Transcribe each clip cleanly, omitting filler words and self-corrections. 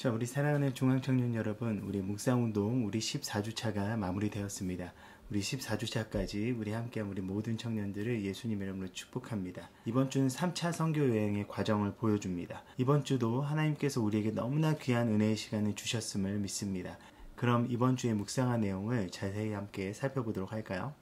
자, 우리 사랑하는 중앙청년 여러분, 우리 묵상운동 우리 14주차가 마무리되었습니다. 우리 14주차까지 우리 함께한 우리 모든 청년들을 예수님 이름으로 축복합니다. 이번 주는 3차 선교 여행의 과정을 보여줍니다. 이번 주도 하나님께서 우리에게 너무나 귀한 은혜의 시간을 주셨음을 믿습니다. 그럼 이번 주의 묵상한 내용을 자세히 함께 살펴보도록 할까요?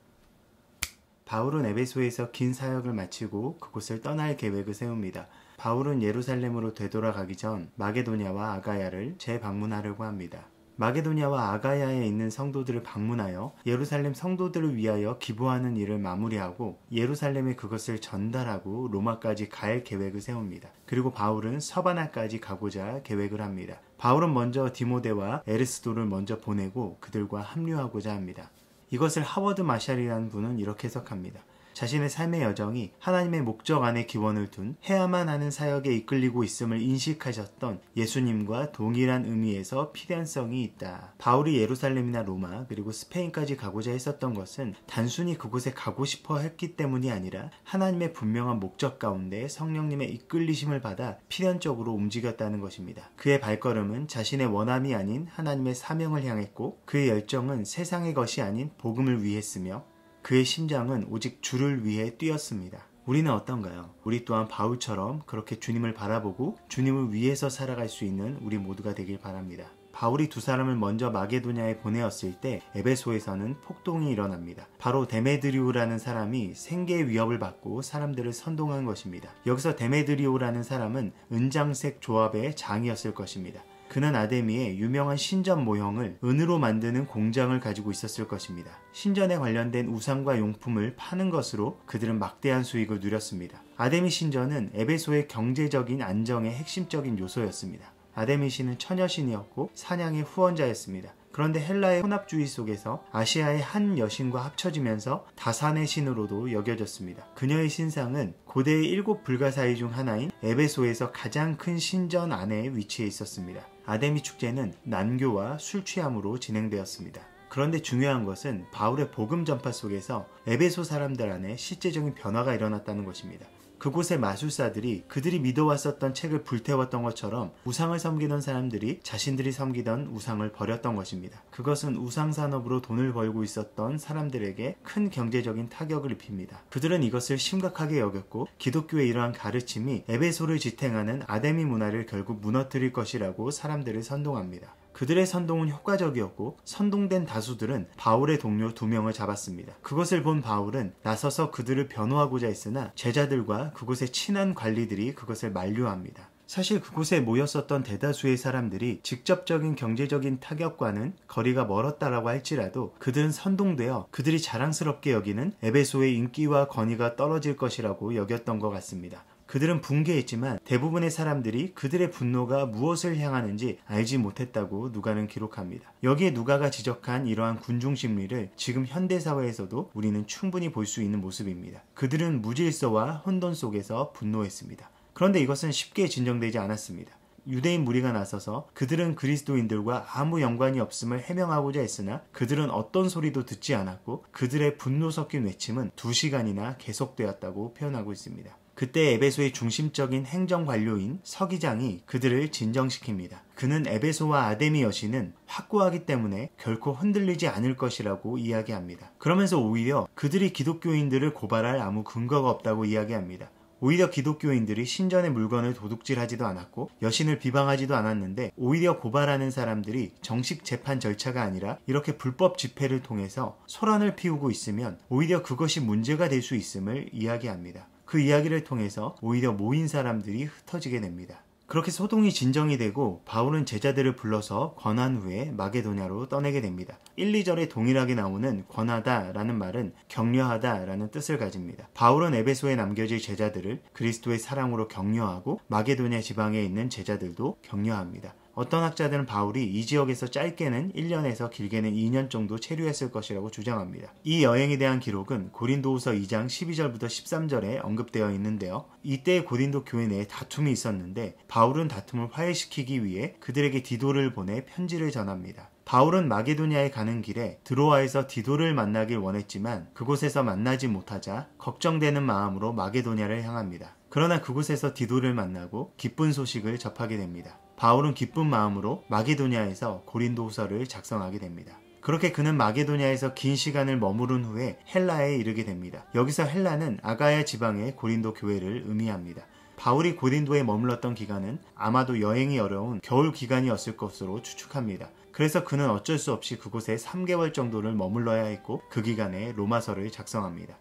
바울은 에베소에서 긴 사역을 마치고 그곳을 떠날 계획을 세웁니다. 바울은 예루살렘으로 되돌아가기 전 마게도냐와 아가야를 재방문하려고 합니다. 마게도냐와 아가야에 있는 성도들을 방문하여 예루살렘 성도들을 위하여 기부하는 일을 마무리하고 예루살렘에 그것을 전달하고 로마까지 갈 계획을 세웁니다. 그리고 바울은 서바나까지 가고자 계획을 합니다. 바울은 먼저 디모데와 에르스도를 먼저 보내고 그들과 합류하고자 합니다. 이것을 하워드 마샬이라는 분은 이렇게 해석합니다. 자신의 삶의 여정이 하나님의 목적 안에 기원을 둔 해야만 하는 사역에 이끌리고 있음을 인식하셨던 예수님과 동일한 의미에서 필연성이 있다. 바울이 예루살렘이나 로마 그리고 스페인까지 가고자 했었던 것은 단순히 그곳에 가고 싶어 했기 때문이 아니라 하나님의 분명한 목적 가운데 성령님의 이끌리심을 받아 필연적으로 움직였다는 것입니다. 그의 발걸음은 자신의 원함이 아닌 하나님의 사명을 향했고 그의 열정은 세상의 것이 아닌 복음을 위했으며 그의 심장은 오직 주를 위해 뛰었습니다. 우리는 어떤가요? 우리 또한 바울처럼 그렇게 주님을 바라보고 주님을 위해서 살아갈 수 있는 우리 모두가 되길 바랍니다. 바울이 두 사람을 먼저 마게도냐에 보내었을 때 에베소에서는 폭동이 일어납니다. 바로 데메드리오라는 사람이 생계의 위협을 받고 사람들을 선동한 것입니다. 여기서 데메드리오라는 사람은 은장색 조합의 장이었을 것입니다. 그는 아데미의 유명한 신전 모형을 은으로 만드는 공장을 가지고 있었을 것입니다. 신전에 관련된 우상과 용품을 파는 것으로 그들은 막대한 수익을 누렸습니다. 아데미 신전은 에베소의 경제적인 안정의 핵심적인 요소였습니다. 아데미 신은 처녀신이었고 사냥의 후원자였습니다. 그런데 헬라의 혼합주의 속에서 아시아의 한 여신과 합쳐지면서 다산의 신으로도 여겨졌습니다. 그녀의 신상은 고대의 7 불가사의 중 하나인 에베소에서 가장 큰 신전 안에 위치해 있었습니다. 아데미 축제는 난교와 술 취함으로 진행되었습니다. 그런데 중요한 것은 바울의 복음 전파 속에서 에베소 사람들 안에 실제적인 변화가 일어났다는 것입니다. 그곳의 마술사들이 그들이 믿어왔었던 책을 불태웠던 것처럼 우상을 섬기던 사람들이 자신들이 섬기던 우상을 버렸던 것입니다. 그것은 우상산업으로 돈을 벌고 있었던 사람들에게 큰 경제적인 타격을 입힙니다. 그들은 이것을 심각하게 여겼고 기독교의 이러한 가르침이 에베소를 지탱하는 아데미 문화를 결국 무너뜨릴 것이라고 사람들을 선동합니다. 그들의 선동은 효과적이었고 선동된 다수들은 바울의 동료 2명을 잡았습니다. 그것을 본 바울은 나서서 그들을 변호하고자 했으나 제자들과 그곳의 친한 관리들이 그것을 만류합니다. 사실 그곳에 모였었던 대다수의 사람들이 직접적인 경제적인 타격과는 거리가 멀었다라고 할지라도 그들은 선동되어 그들이 자랑스럽게 여기는 에베소의 인기와 권위가 떨어질 것이라고 여겼던 것 같습니다. 그들은 붕괴했지만 대부분의 사람들이 그들의 분노가 무엇을 향하는지 알지 못했다고 누가는 기록합니다. 여기에 누가가 지적한 이러한 군중 심리를 지금 현대사회에서도 우리는 충분히 볼 수 있는 모습입니다. 그들은 무질서와 혼돈 속에서 분노했습니다. 그런데 이것은 쉽게 진정되지 않았습니다. 유대인 무리가 나서서 그들은 그리스도인들과 아무 연관이 없음을 해명하고자 했으나 그들은 어떤 소리도 듣지 않았고 그들의 분노 섞인 외침은 2시간이나 계속되었다고 표현하고 있습니다. 그때 에베소의 중심적인 행정관료인 서기장이 그들을 진정시킵니다. 그는 에베소와 아데미 여신은 확고하기 때문에 결코 흔들리지 않을 것이라고 이야기합니다. 그러면서 오히려 그들이 기독교인들을 고발할 아무 근거가 없다고 이야기합니다. 오히려 기독교인들이 신전의 물건을 도둑질하지도 않았고 여신을 비방하지도 않았는데 오히려 고발하는 사람들이 정식 재판 절차가 아니라 이렇게 불법 집회를 통해서 소란을 피우고 있으면 오히려 그것이 문제가 될 수 있음을 이야기합니다. 그 이야기를 통해서 오히려 모인 사람들이 흩어지게 됩니다. 그렇게 소동이 진정이 되고 바울은 제자들을 불러서 권한 후에 마게도냐로 떠내게 됩니다. 1, 2절에 동일하게 나오는 권하다 라는 말은 격려하다 라는 뜻을 가집니다. 바울은 에베소에 남겨질 제자들을 그리스도의 사랑으로 격려하고 마게도냐 지방에 있는 제자들도 격려합니다. 어떤 학자들은 바울이 이 지역에서 짧게는 1년에서 길게는 2년 정도 체류했을 것이라고 주장합니다. 이 여행에 대한 기록은 고린도후서 2장 12절부터 13절에 언급되어 있는데요. 이때 고린도 교회 내에 다툼이 있었는데 바울은 다툼을 화해시키기 위해 그들에게 디도를 보내 편지를 전합니다. 바울은 마게도냐에 가는 길에 드로아에서 디도를 만나길 원했지만 그곳에서 만나지 못하자 걱정되는 마음으로 마게도냐를 향합니다. 그러나 그곳에서 디도를 만나고 기쁜 소식을 접하게 됩니다. 바울은 기쁜 마음으로 마게도냐에서 고린도후서를 작성하게 됩니다. 그렇게 그는 마게도냐에서 긴 시간을 머무른 후에 헬라에 이르게 됩니다. 여기서 헬라는 아가야 지방의 고린도 교회를 의미합니다. 바울이 고린도에 머물렀던 기간은 아마도 여행이 어려운 겨울 기간이었을 것으로 추측합니다. 그래서 그는 어쩔 수 없이 그곳에 3개월 정도를 머물러야 했고 그 기간에 로마서를 작성합니다.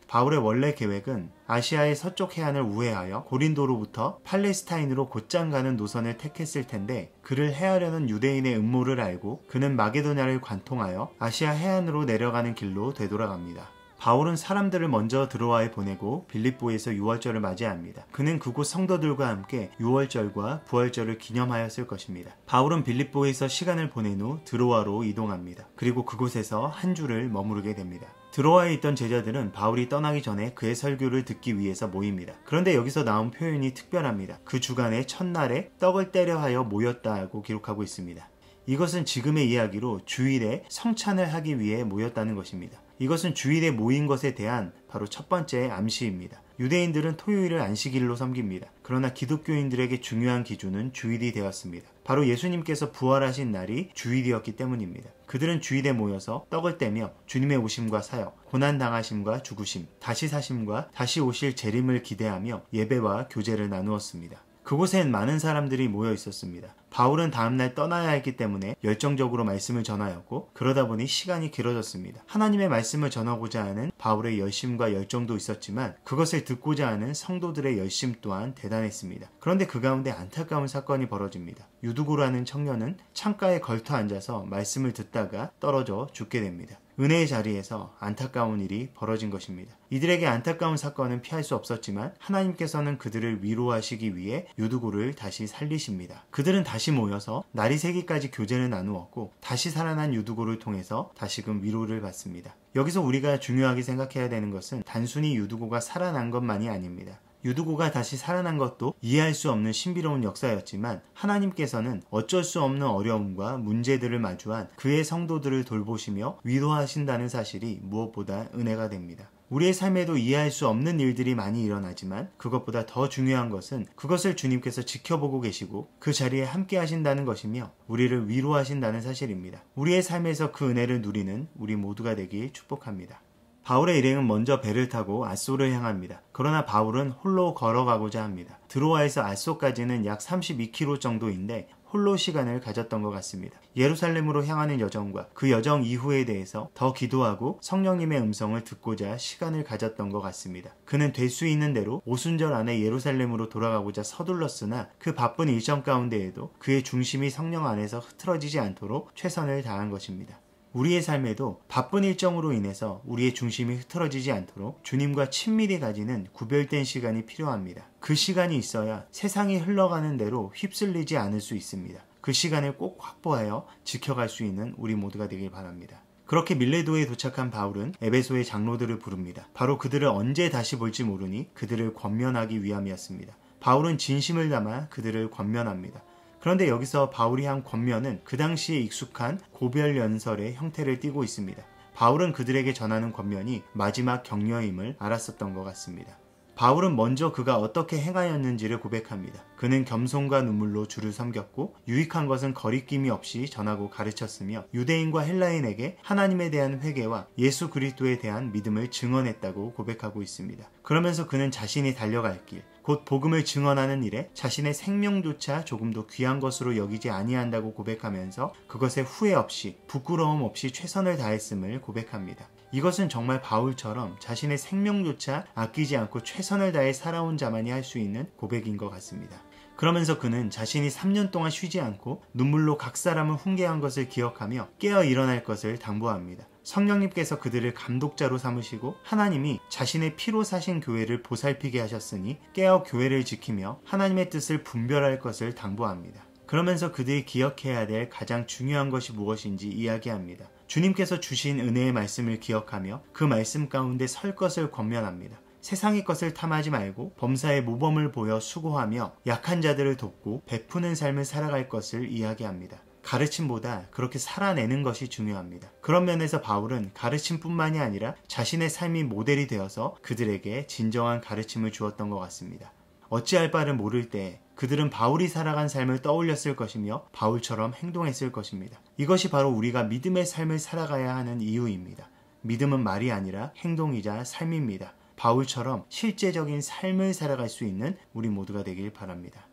바울의 원래 계획은 아시아의 서쪽 해안을 우회하여 고린도로부터 팔레스타인으로 곧장 가는 노선을 택했을 텐데 그를 해하려는 유대인의 음모를 알고 그는 마게도냐를 관통하여 아시아 해안으로 내려가는 길로 되돌아갑니다. 바울은 사람들을 먼저 드로아에 보내고 빌립보에서 유월절을 맞이합니다. 그는 그곳 성도들과 함께 유월절과 부활절을 기념하였을 것입니다. 바울은 빌립보에서 시간을 보낸 후 드로아로 이동합니다. 그리고 그곳에서 한 주를 머무르게 됩니다. 드로아에 있던 제자들은 바울이 떠나기 전에 그의 설교를 듣기 위해서 모입니다. 그런데 여기서 나온 표현이 특별합니다. 그 주간의 첫날에 떡을 떼려 하여 모였다고 기록하고 있습니다. 이것은 지금의 이야기로 주일에 성찬을 하기 위해 모였다는 것입니다. 이것은 주일에 모인 것에 대한 바로 첫 번째 암시입니다. 유대인들은 토요일을 안식일로 섬깁니다. 그러나 기독교인들에게 중요한 기준은 주일이 되었습니다. 바로 예수님께서 부활하신 날이 주일이었기 때문입니다. 그들은 주일에 모여서 떡을 떼며 주님의 오심과 사역, 고난당하심과 죽으심, 다시 사심과 다시 오실 재림을 기대하며 예배와 교제를 나누었습니다. 그곳엔 많은 사람들이 모여 있었습니다. 바울은 다음날 떠나야 했기 때문에 열정적으로 말씀을 전하였고 그러다 보니 시간이 길어졌습니다. 하나님의 말씀을 전하고자 하는 바울의 열심과 열정도 있었지만 그것을 듣고자 하는 성도들의 열심 또한 대단했습니다. 그런데 그 가운데 안타까운 사건이 벌어집니다. 유두고라는 청년은 창가에 걸터 앉아서 말씀을 듣다가 떨어져 죽게 됩니다. 은혜의 자리에서 안타까운 일이 벌어진 것입니다. 이들에게 안타까운 사건은 피할 수 없었지만 하나님께서는 그들을 위로하시기 위해 유두고를 다시 살리십니다. 그들은 다시 모여서 날이 새기까지 교제를 나누었고 다시 살아난 유두고를 통해서 다시금 위로를 받습니다. 여기서 우리가 중요하게 생각해야 되는 것은 단순히 유두고가 살아난 것만이 아닙니다. 유두고가 다시 살아난 것도 이해할 수 없는 신비로운 역사였지만 하나님께서는 어쩔 수 없는 어려움과 문제들을 마주한 그의 성도들을 돌보시며 위로하신다는 사실이 무엇보다 은혜가 됩니다. 우리의 삶에도 이해할 수 없는 일들이 많이 일어나지만 그것보다 더 중요한 것은 그것을 주님께서 지켜보고 계시고 그 자리에 함께 하신다는 것이며 우리를 위로하신다는 사실입니다. 우리의 삶에서 그 은혜를 누리는 우리 모두가 되길 축복합니다. 바울의 일행은 먼저 배를 타고 앗소를 향합니다. 그러나 바울은 홀로 걸어가고자 합니다. 드로아에서 앗소까지는 약 32km 정도인데 홀로 시간을 가졌던 것 같습니다. 예루살렘으로 향하는 여정과 그 여정 이후에 대해서 더 기도하고 성령님의 음성을 듣고자 시간을 가졌던 것 같습니다. 그는 될 수 있는 대로 오순절 안에 예루살렘으로 돌아가고자 서둘렀으나 그 바쁜 일정 가운데에도 그의 중심이 성령 안에서 흐트러지지 않도록 최선을 다한 것입니다. 우리의 삶에도 바쁜 일정으로 인해서 우리의 중심이 흐트러지지 않도록 주님과 친밀히 가지는 구별된 시간이 필요합니다. 그 시간이 있어야 세상이 흘러가는 대로 휩쓸리지 않을 수 있습니다. 그 시간을 꼭 확보하여 지켜갈 수 있는 우리 모두가 되길 바랍니다. 그렇게 밀레도에 도착한 바울은 에베소의 장로들을 부릅니다. 바로 그들을 언제 다시 볼지 모르니 그들을 권면하기 위함이었습니다. 바울은 진심을 담아 그들을 권면합니다. 그런데 여기서 바울이 한 권면은 그 당시에 익숙한 고별연설의 형태를 띠고 있습니다. 바울은 그들에게 전하는 권면이 마지막 격려임을 알았었던 것 같습니다. 바울은 먼저 그가 어떻게 행하였는지를 고백합니다. 그는 겸손과 눈물로 주를 섬겼고 유익한 것은 거리낌이 없이 전하고 가르쳤으며 유대인과 헬라인에게 하나님에 대한 회개와 예수 그리스도에 대한 믿음을 증언했다고 고백하고 있습니다. 그러면서 그는 자신이 달려갈 길, 곧 복음을 증언하는 일에 자신의 생명조차 조금도 귀한 것으로 여기지 아니한다고 고백하면서 그것에 후회 없이 부끄러움 없이 최선을 다했음을 고백합니다. 이것은 정말 바울처럼 자신의 생명조차 아끼지 않고 최선을 다해 살아온 자만이 할 수 있는 고백인 것 같습니다. 그러면서 그는 자신이 3년 동안 쉬지 않고 눈물로 각 사람을 훈계한 것을 기억하며 깨어 일어날 것을 당부합니다. 성령님께서 그들을 감독자로 삼으시고 하나님이 자신의 피로 사신 교회를 보살피게 하셨으니 깨어 교회를 지키며 하나님의 뜻을 분별할 것을 당부합니다. 그러면서 그들이 기억해야 될 가장 중요한 것이 무엇인지 이야기합니다. 주님께서 주신 은혜의 말씀을 기억하며 그 말씀 가운데 설 것을 권면합니다. 세상의 것을 탐하지 말고 범사에 모범을 보여 수고하며 약한 자들을 돕고 베푸는 삶을 살아갈 것을 이야기합니다. 가르침보다 그렇게 살아내는 것이 중요합니다. 그런 면에서 바울은 가르침뿐만이 아니라 자신의 삶이 모델이 되어서 그들에게 진정한 가르침을 주었던 것 같습니다. 어찌할 바를 모를 때 그들은 바울이 살아간 삶을 떠올렸을 것이며 바울처럼 행동했을 것입니다. 이것이 바로 우리가 믿음의 삶을 살아가야 하는 이유입니다. 믿음은 말이 아니라 행동이자 삶입니다. 바울처럼 실제적인 삶을 살아갈 수 있는 우리 모두가 되길 바랍니다.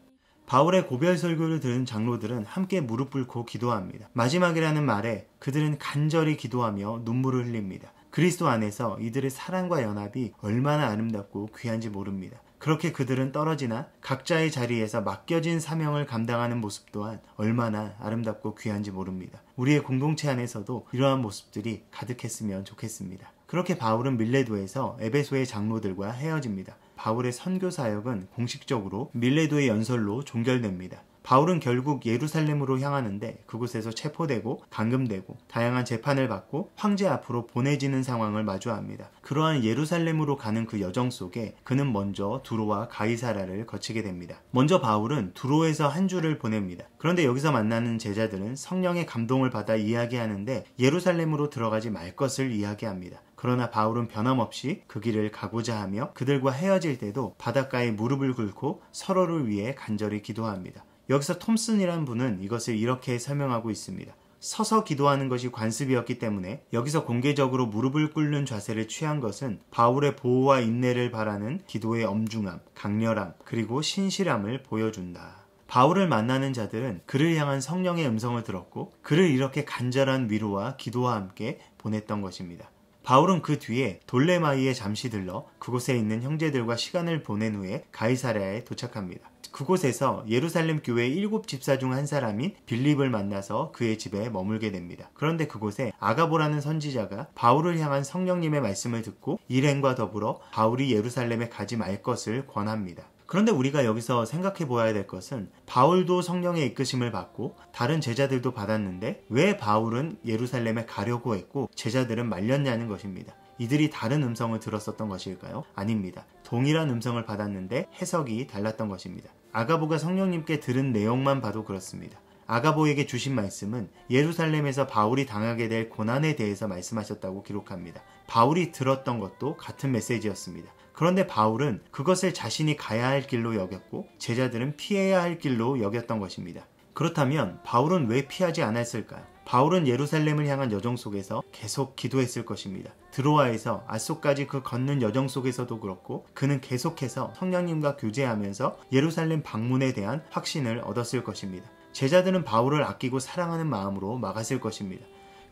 바울의 고별 설교를 들은 장로들은 함께 무릎 꿇고 기도합니다. 마지막이라는 말에 그들은 간절히 기도하며 눈물을 흘립니다. 그리스도 안에서 이들의 사랑과 연합이 얼마나 아름답고 귀한지 모릅니다. 그렇게 그들은 떨어지나 각자의 자리에서 맡겨진 사명을 감당하는 모습 또한 얼마나 아름답고 귀한지 모릅니다. 우리의 공동체 안에서도 이러한 모습들이 가득했으면 좋겠습니다. 그렇게 바울은 밀레도에서 에베소의 장로들과 헤어집니다. 바울의 선교 사역은 공식적으로 밀레도의 연설로 종결됩니다. 바울은 결국 예루살렘으로 향하는데 그곳에서 체포되고 감금되고 다양한 재판을 받고 황제 앞으로 보내지는 상황을 마주합니다. 그러한 예루살렘으로 가는 그 여정 속에 그는 먼저 두로와 가이사랴를 거치게 됩니다. 먼저 바울은 두로에서 한 주를 보냅니다. 그런데 여기서 만나는 제자들은 성령의 감동을 받아 이야기하는데 예루살렘으로 들어가지 말 것을 이야기합니다. 그러나 바울은 변함없이 그 길을 가고자 하며 그들과 헤어질 때도 바닷가에 무릎을 꿇고 서로를 위해 간절히 기도합니다. 여기서 톰슨이라는 분은 이것을 이렇게 설명하고 있습니다. 서서 기도하는 것이 관습이었기 때문에 여기서 공개적으로 무릎을 꿇는 자세를 취한 것은 바울의 보호와 인내를 바라는 기도의 엄중함, 강렬함, 그리고 신실함을 보여준다. 바울을 만나는 자들은 그를 향한 성령의 음성을 들었고 그를 이렇게 간절한 위로와 기도와 함께 보냈던 것입니다. 바울은 그 뒤에 돌레마이에 잠시 들러 그곳에 있는 형제들과 시간을 보낸 후에 가이사랴에 도착합니다. 그곳에서 예루살렘 교회 7 집사 중 한 사람인 빌립을 만나서 그의 집에 머물게 됩니다. 그런데 그곳에 아가보라는 선지자가 바울을 향한 성령님의 말씀을 듣고 일행과 더불어 바울이 예루살렘에 가지 말 것을 권합니다. 그런데 우리가 여기서 생각해 보아야 될 것은 바울도 성령의 이끄심을 받고 다른 제자들도 받았는데 왜 바울은 예루살렘에 가려고 했고 제자들은 말렸냐는 것입니다. 이들이 다른 음성을 들었었던 것일까요? 아닙니다. 동일한 음성을 받았는데 해석이 달랐던 것입니다. 아가보가 성령님께 들은 내용만 봐도 그렇습니다. 아가보에게 주신 말씀은 예루살렘에서 바울이 당하게 될 고난에 대해서 말씀하셨다고 기록합니다. 바울이 들었던 것도 같은 메시지였습니다. 그런데 바울은 그것을 자신이 가야 할 길로 여겼고 제자들은 피해야 할 길로 여겼던 것입니다. 그렇다면 바울은 왜 피하지 않았을까요? 바울은 예루살렘을 향한 여정 속에서 계속 기도했을 것입니다. 드로아에서 아소까지 그 걷는 여정 속에서도 그렇고 그는 계속해서 성령님과 교제하면서 예루살렘 방문에 대한 확신을 얻었을 것입니다. 제자들은 바울을 아끼고 사랑하는 마음으로 막았을 것입니다.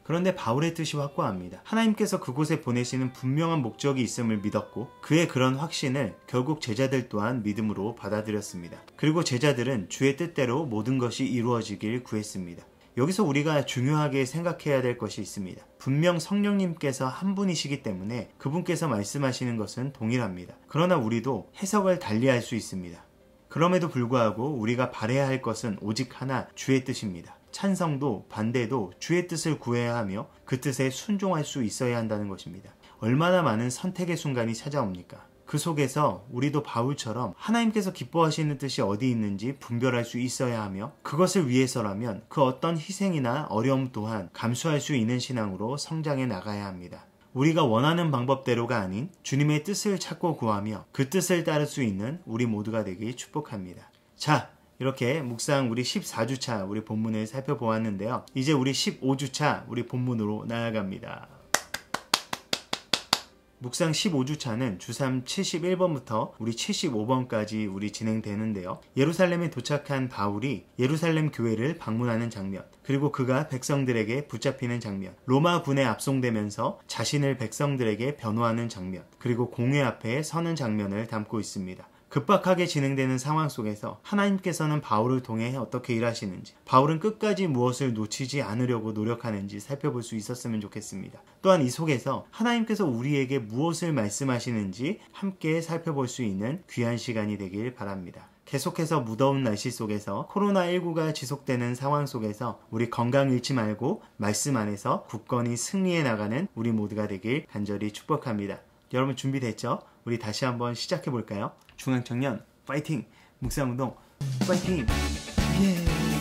그런데 바울의 뜻이 확고합니다. 하나님께서 그곳에 보내시는 분명한 목적이 있음을 믿었고 그의 그런 확신을 결국 제자들 또한 믿음으로 받아들였습니다. 그리고 제자들은 주의 뜻대로 모든 것이 이루어지길 구했습니다. 여기서 우리가 중요하게 생각해야 될 것이 있습니다. 분명 성령님께서 한 분이시기 때문에 그분께서 말씀하시는 것은 동일합니다. 그러나 우리도 해석을 달리할 수 있습니다. 그럼에도 불구하고 우리가 바라야 할 것은 오직 하나, 주의 뜻입니다. 찬성도 반대도 주의 뜻을 구해야 하며 그 뜻에 순종할 수 있어야 한다는 것입니다. 얼마나 많은 선택의 순간이 찾아옵니까? 그 속에서 우리도 바울처럼 하나님께서 기뻐하시는 뜻이 어디 있는지 분별할 수 있어야 하며 그것을 위해서라면 그 어떤 희생이나 어려움 또한 감수할 수 있는 신앙으로 성장해 나가야 합니다. 우리가 원하는 방법대로가 아닌 주님의 뜻을 찾고 구하며 그 뜻을 따를 수 있는 우리 모두가 되길 축복합니다. 자, 이렇게 묵상 우리 14주차 우리 본문을 살펴보았는데요. 이제 우리 15주차 우리 본문으로 나아갑니다. 묵상 15주차는 주삼 71번부터 우리 75번까지 우리 진행되는데요. 예루살렘에 도착한 바울이 예루살렘 교회를 방문하는 장면, 그리고 그가 백성들에게 붙잡히는 장면, 로마 군에 압송되면서 자신을 백성들에게 변호하는 장면, 그리고 공회 앞에 서는 장면을 담고 있습니다. 급박하게 진행되는 상황 속에서 하나님께서는 바울을 통해 어떻게 일하시는지, 바울은 끝까지 무엇을 놓치지 않으려고 노력하는지 살펴볼 수 있었으면 좋겠습니다. 또한 이 속에서 하나님께서 우리에게 무엇을 말씀하시는지 함께 살펴볼 수 있는 귀한 시간이 되길 바랍니다. 계속해서 무더운 날씨 속에서 코로나19가 지속되는 상황 속에서 우리 건강 잃지 말고 말씀 안에서 굳건히 승리해 나가는 우리 모두가 되길 간절히 축복합니다. 여러분 준비됐죠? 우리 다시 한번 시작해 볼까요? 중앙청년 파이팅! 묵상운동 파이팅! 예!